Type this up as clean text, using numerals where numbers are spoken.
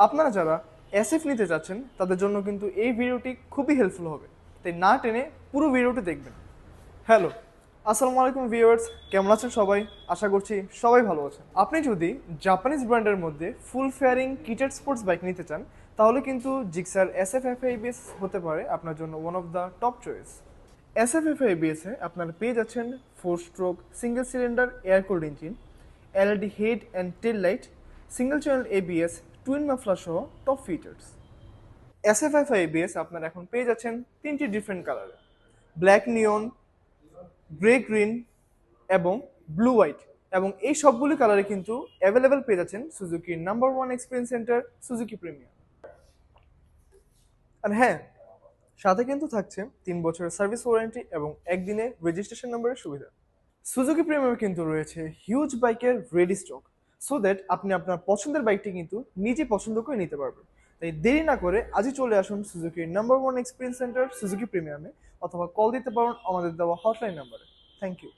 আপনারা যারা এসএফ নিতে যাচ্ছেন তাদের জন্য কিন্তু এই ভিডিওটি খুবই হেল্পফুল হবে, তাই না টেনে পুরো ভিডিওটি দেখবেন। হ্যালো, আসসালামু আলাইকুম ভিউয়ার্স, কেমন আছেন সবাই? আশা করছি সবাই ভালো আছেন। আপনি যদি জাপানিজ ব্র্যান্ডের মধ্যে ফুল ফেয়ারিং কিটেড স্পোর্টস বাইক নিতে চান তাহলে কিন্তু জিক্সার এসএফ এফআইবিএস হতে পারে আপনার জন্য one of the top choice. SF FIBS এ আপনারা পেয়ে যাচ্ছেন 4 stroke single cylinder air cooled engine, LED head and tail light, single channel ABS, twin muffler সহ টপ ফিচার্স। এসএফ এবিএস আপনারা এখন পেয়ে যাচ্ছেন 3টি ডিফারেন্ট কালারে: ব্ল্যাক নিয়ন, গ্রে গ্রিন এবং ব্লু হোয়াইট। এবং এই সবগুলি কালারে কিন্তু অ্যাভেলেবেল পেয়ে যাচ্ছেন সুজুকির number one experience centre Suzuki premium. আর হ্যাঁ, সাথে কিন্তু থাকছে 3 বছরের সার্ভিস ওয়ারেন্টি এবং একদিনের রেজিস্ট্রেশন নম্বরের সুবিধা। সুজুকি প্রিমিয়ামে কিন্তু রয়েছে হিউজ বাইকের রেডি স্টক, সো দ্যাট আপনি আপনার পছন্দের বাইকটি কিন্তু নিজে পছন্দ করে নিতে পারবেন। তাই দেরি না করে আজই চলে আসুন সুজুকির number one experience centre Suzuki প্রিমিয়ামে, অথবা কল দিতে পারেন আমাদের দেওয়া হটলাইন নাম্বারে। Thank you.